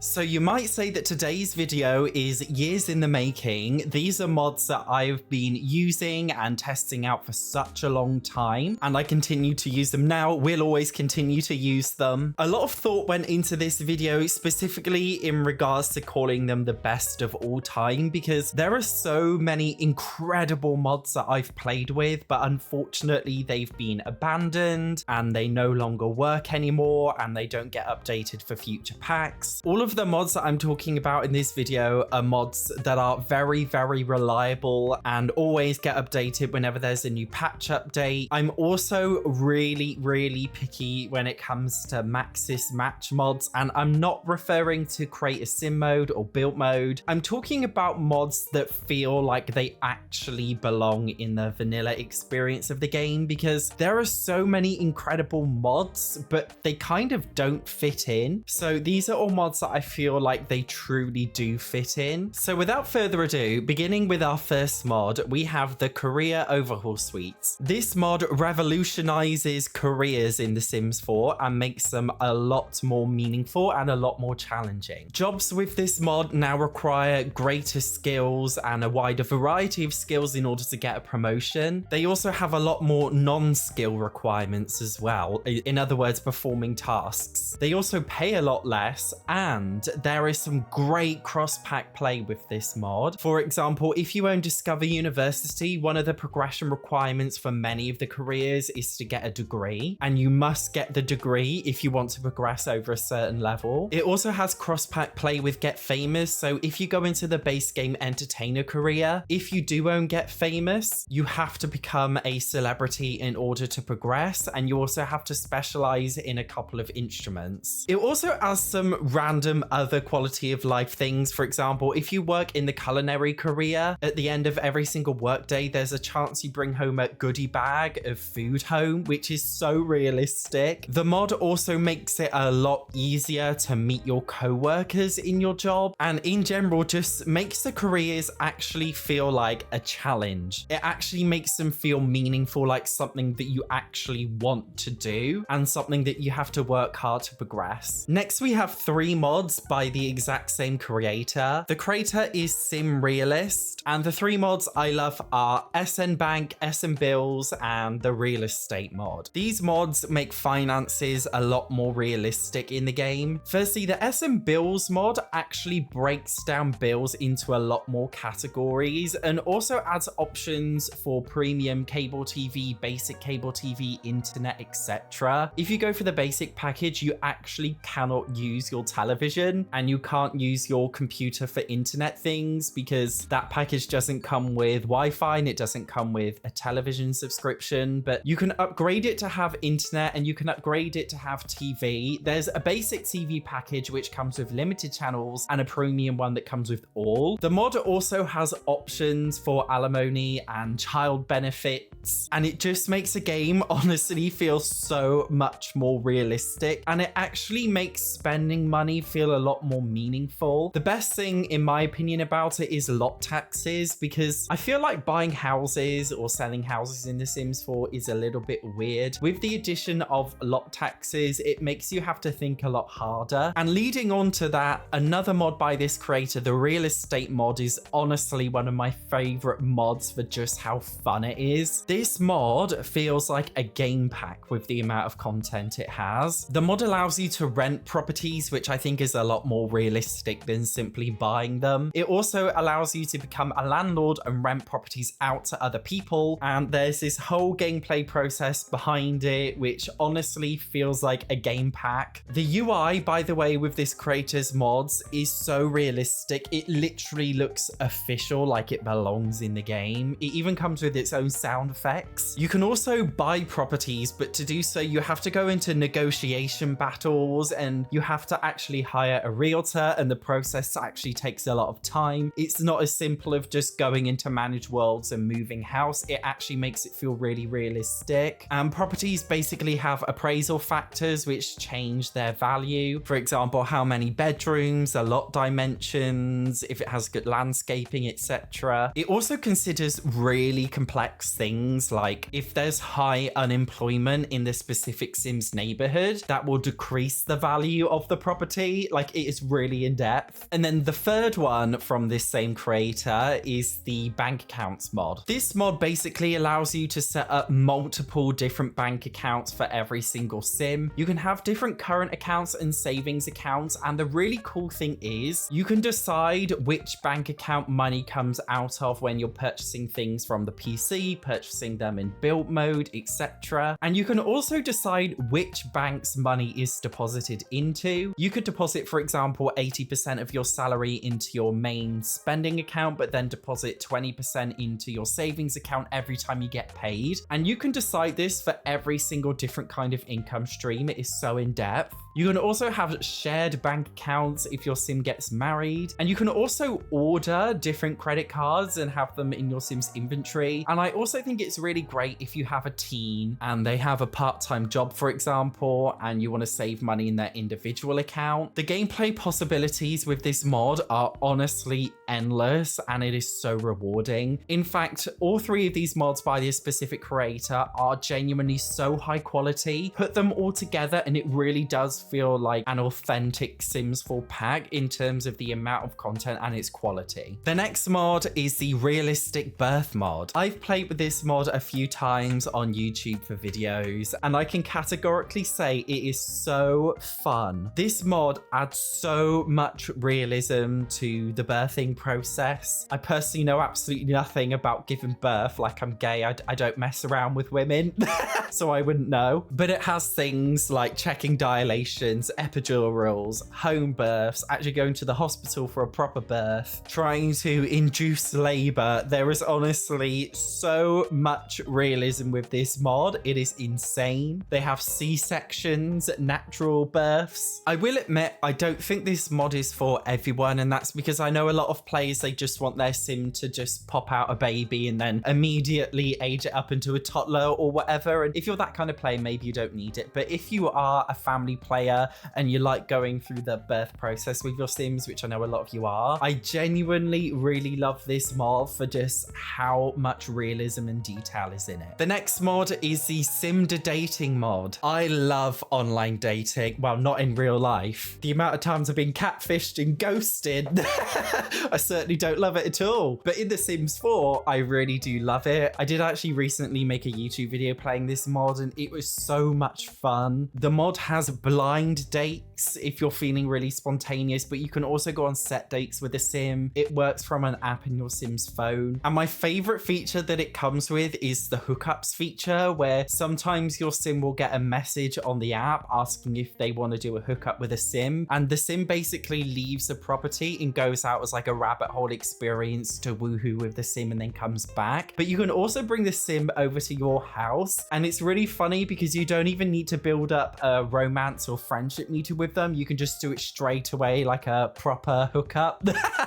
So you might say that today's video is years in the making. These are mods that I've been using and testing out for such a long time, and I continue to use them now, will always continue to use them. A lot of thought went into this video, specifically in regards to calling them the best of all time, because there are so many incredible mods that I've played with, but unfortunately they've been abandoned and they no longer work anymore and they don't get updated for future packs. All of the mods that I'm talking about in this video are mods that are very, very reliable and always get updated whenever there's a new patch update. I'm also really picky when it comes to Maxis match mods, and I'm not referring to create a sim mode or build mode. I'm talking about mods that feel like they actually belong in the vanilla experience of the game, because there are so many incredible mods, but they kind of don't fit in. So these are all mods that I feel like they truly do fit in. So without further ado, beginning with our first mod, we have the Career Overhaul Suites. This mod revolutionizes careers in The Sims 4 and makes them a lot more meaningful and a lot more challenging. Jobs with this mod now require greater skills and a wider variety of skills in order to get a promotion. They also have a lot more non-skill requirements as well. In other words, performing tasks. They also pay a lot less, and there is some great cross-pack play with this mod. For example, if you own Discover University, one of the progression requirements for many of the careers is to get a degree, and you must get the degree if you want to progress over a certain level. It also has cross-pack play with Get Famous, so if you go into the base game entertainer career, if you do own Get Famous, you have to become a celebrity in order to progress, and you also have to specialize in a couple of instruments. It also has some random other quality of life things. For example, if you work in the culinary career, at the end of every single workday, there's a chance you bring home a goodie bag of food home, which is so realistic. The mod also makes it a lot easier to meet your co-workers in your job, and in general just makes the careers actually feel like a challenge. It actually makes them feel meaningful, like something that you actually want to do and something that you have to work hard to progress. Next, we have 3 mods by the exact same creator. The creator is Sim Realist, and the 3 mods I love are SN Bank, SN Bills, and the Real Estate mod. These mods make finances a lot more realistic in the game. Firstly, the SN Bills mod actually breaks down bills into a lot more categories and also adds options for premium cable TV, basic cable TV, internet, etc. If you go for the basic package, you actually cannot use your television and you can't use your computer for internet things, because that package doesn't come with Wi-Fi and it doesn't come with a television subscription. But you can upgrade it to have internet and you can upgrade it to have TV. There's a basic TV package which comes with limited channels and a premium one that comes with all. The mod also has options for alimony and child benefits, and it just makes the game honestly feel so much more realistic, and it actually makes spending money feel a lot more meaningful. The best thing in my opinion about it is lot taxes, because I feel like buying houses or selling houses in The Sims 4 is a little bit weird. With the addition of lot taxes, it makes you have to think a lot harder. And leading on to that, another mod by this creator, the Real Estate mod, is honestly one of my favorite mods for just how fun it is. This mod feels like a game pack with the amount of content it has. The mod allows you to rent properties, which I think is a lot more realistic than simply buying them. It also allows you to become a landlord and rent properties out to other people, and there's this whole gameplay process behind it which honestly feels like a game pack. The UI, by the way, with this creator's mods is so realistic. It literally looks official, like it belongs in the game. It even comes with its own sound effects. You can also buy properties, but to do so you have to go into negotiation battles and you have to actually hire a realtor, and the process actually takes a lot of time. It's not as simple of just going into managed worlds and moving house. It actually makes it feel really realistic. And properties basically have appraisal factors which change their value. For example, how many bedrooms, a lot dimensions, if it has good landscaping, etc. It also considers really complex things, like if there's high unemployment in the specific Sims neighborhood, that will decrease the value of the property. crazy. Like, it is really in depth. And then the third one from this same creator is the bank accounts mod. This mod basically allows you to set up multiple different bank accounts for every single sim. You can have different current accounts and savings accounts, and the really cool thing is you can decide which bank account money comes out of when you're purchasing things from the PC, purchasing them in build mode, etc. And you can also decide which bank's money is deposited into. You could deposit, for example, 80% of your salary into your main spending account, but then deposit 20% into your savings account every time you get paid. And you can decide this for every single different kind of income stream. It is so in depth. You can also have shared bank accounts if your sim gets married. And you can also order different credit cards and have them in your sim's inventory. And I also think it's really great if you have a teen and they have a part-time job, for example, and you want to save money in their individual account. The gameplay possibilities with this mod are honestly endless, and it is so rewarding. In fact, all three of these mods by this specific creator are genuinely so high quality. Put them all together and it really does feel like an authentic Sims 4 pack in terms of the amount of content and its quality. The next mod is the realistic birth mod. I've played with this mod a few times on YouTube for videos, and I can categorically say it is so fun. This mod adds so much realism to the birthing process. I personally know absolutely nothing about giving birth. Like, I'm gay, I don't mess around with women, so I wouldn't know. But it has things like checking dilations, epidurals, home births, actually going to the hospital for a proper birth, trying to induce labor. There is honestly so much realism with this mod. It is insane. They have C-sections, natural births. I will admit, I don't think this mod is for everyone, and that's because I know a lot of players, they just want their sim to just pop out a baby and then immediately age it up into a toddler or whatever. And if you're that kind of player, maybe you don't need it. But if you are a family player and you like going through the birth process with your sims, which I know a lot of you are, I genuinely really love this mod for just how much realism and detail is in it. The next mod is the Simd dating mod. I love online dating. Well, not in real life. The amount of times I've been catfished and ghosted, I certainly don't love it at all. But in The Sims 4, I really do love it. I did actually recently make a YouTube video playing this mod, and it was so much fun. The mod has blind dates if you're feeling really spontaneous, but you can also go on set dates with a sim. It works from an app in your sim's phone. And my favorite feature that it comes with is the hookups feature, where sometimes your sim will get a message on the app asking if they want to do a hookup with a sim, and the sim basically leaves the property and goes out as like a rabbit hole experience to woohoo with the sim and then comes back. But you can also bring the sim over to your house, and it's really funny because you don't even need to build up a romance or friendship meter with them. You can just do it straight away like a proper hookup.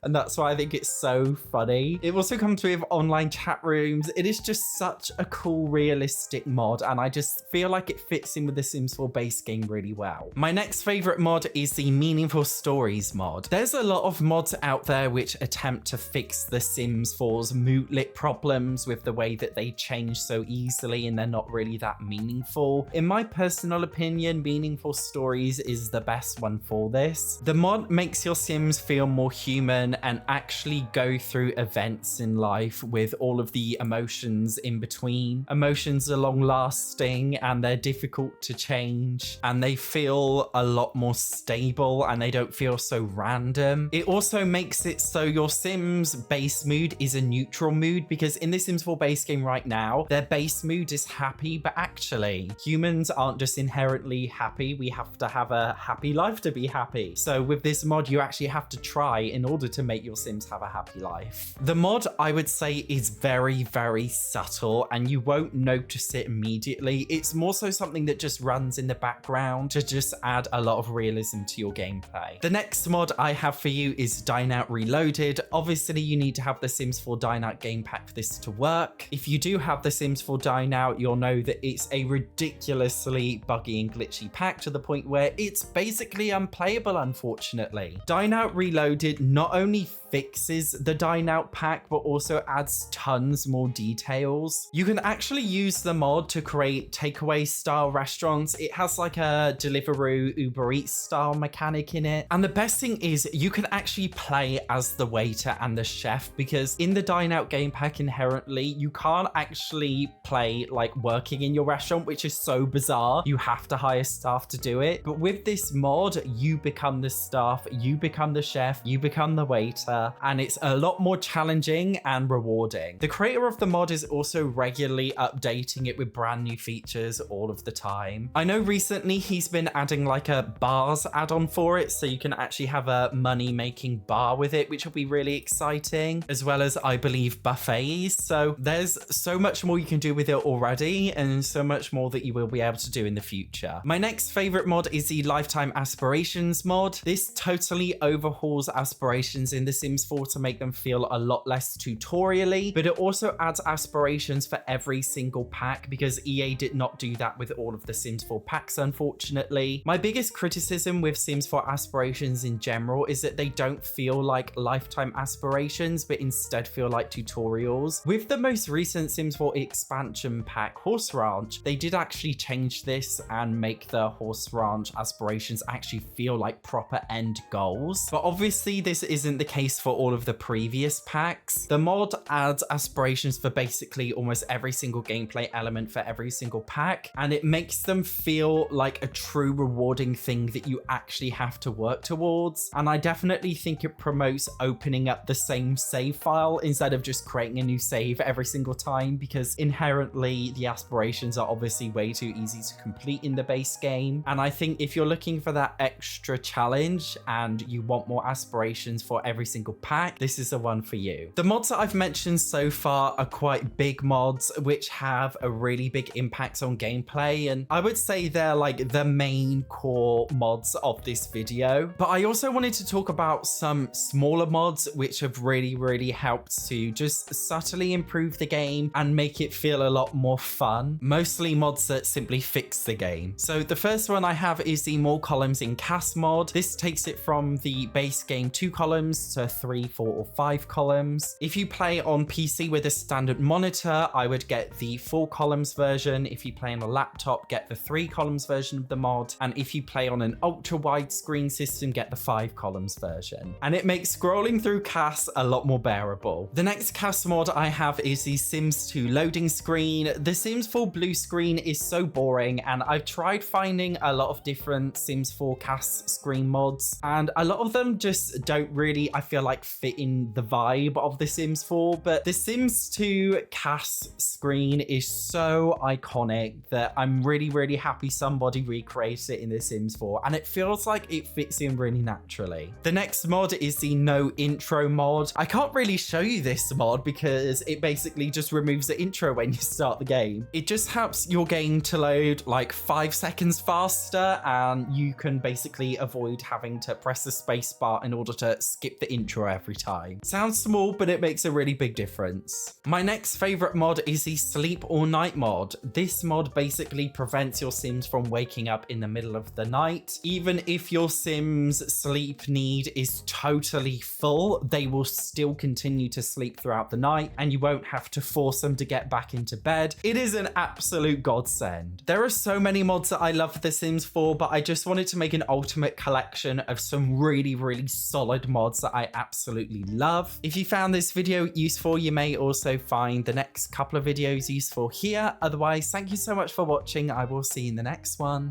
And that's why I think it's so funny. It also comes with online chat rooms. It is just such a cool, realistic mod, and I just feel like it fits in with the Sims 4 base game really well. My next favorite mod is the Meaningful Stories mod. There's a lot of mods out there which attempt to fix the Sims 4's moodlet problems with the way that they change so easily and they're not really that meaningful. In my personal opinion, Meaningful Stories is the best one for this. The mod makes your Sims feel more human and actually go through events in life with all of the emotions in between. Emotions are long lasting and they're difficult to change, and they feel a lot more stable and they don't feel so random. It also makes it so your Sims base mood is a neutral mood, because in the Sims 4 base game right now, their base mood is happy, but actually humans aren't just inherently happy. We have to have a happy life to be happy. So with this mod, you actually have to try in order to make your Sims have a happy life. The mod, I would say, is very, very subtle and you won't notice it immediately. It's more so something that just runs in the background to just add a lot of realism to your gameplay. The next mod I have for you is Dine Out Reloaded. Obviously, you need to have the Sims 4 Dine Out game pack for this to work. If you do have the Sims 4 Dine Out, you'll know that it's a ridiculously buggy and glitchy pack to the point where it's basically unplayable, unfortunately. Dine Out Reloaded not only fixes the Dine Out pack, but also adds tons more details. You can actually use the mod to create takeaway style restaurants. It has like a Deliveroo Uber Eats style mechanic in it. And the best thing is you can actually play as the waiter and the chef, because in the Dine Out game pack inherently, you can't actually play like working in your restaurant, which is so bizarre. You have to hire staff to do it. But with this mod, you become the staff, you become the chef, you become the waiter, and it's a lot more challenging and rewarding. The creator of the mod is also regularly updating it with brand new features all of the time. I know recently he's been adding like a bars add-on for it, so you can actually have a money-making bar with it, which will be really exciting, as well as I believe buffets. So there's so much more you can do with it already, and so much more that you will be able to do in the future. My next favorite mod is the Lifetime Aspirations mod. This totally overhauls aspirations in The Sims 4 to make them feel a lot less tutorially, but it also adds aspirations for every single pack, because EA did not do that with all of the Sims 4 packs, unfortunately. My biggest criticism with Sims 4 aspirations in general is that they don't feel like lifetime aspirations, but instead feel like tutorials. With the most recent Sims 4 expansion pack, Horse Ranch, they did actually change this and make the Horse Ranch aspirations actually feel like proper end goals. But obviously this isn't the case for all of the previous packs. The mod adds aspirations for basically almost every single gameplay element for every single pack, and it makes them feel like a true rewarding thing that you actually have to work towards. And I definitely think it promotes opening up the same save file instead of just creating a new save every single time, because inherently the aspirations are obviously way too easy to complete in the base game. And I think if you're looking for that extra challenge and you want more aspirations for every single pack, this is the one for you. The mods that I've mentioned so far are quite big mods which have a really big impact on gameplay, and I would say they're like the main core mods of this video. But I also wanted to talk about some smaller mods which have really helped to just subtly improve the game and make it feel a lot more fun. Mostly mods that simply fix the game. So the first one I have is the More Columns in Cast mod. This takes it from the base game 2 columns to 3, 4 or 5 columns. If you play on PC with a standard monitor, I would get the 4 columns version. If you play on a laptop, get the 3 columns version of the mod. And if you play on an ultra wide screen system, get the 5 columns version. And it makes scrolling through casts a lot more bearable. The next cast mod I have is the Sims 2 loading screen. The Sims 4 blue screen is so boring, and I've tried finding a lot of different Sims 4 cast screen mods, and a lot of them just don't really, I feel like, fit in the vibe of The Sims 4. But the Sims 2 cast screen is so iconic that I'm really happy somebody recreated it in The Sims 4, and it feels like it fits in really naturally. The next mod is the No Intro mod. I can't really show you this mod because it basically just removes the intro when you start the game. It just helps your game to load like 5 seconds faster, and you can basically avoid having to press the space bar in order to skip the intro every time. Sounds small, but it makes a really big difference. My next favorite mod is the Sleep All Night mod. This mod basically prevents your Sims from waking up in the middle of the night. Even if your Sims sleep need is totally full, they will still continue to sleep throughout the night, and you won't have to force them to get back into bed. It is an absolute godsend. There are so many mods that I love for The Sims 4, but I just wanted to make an ultimate collection of some really solid mods that I absolutely love. If you found this video useful, you may also find the next couple of videos useful here. Otherwise, thank you so much for watching. I will see you in the next one.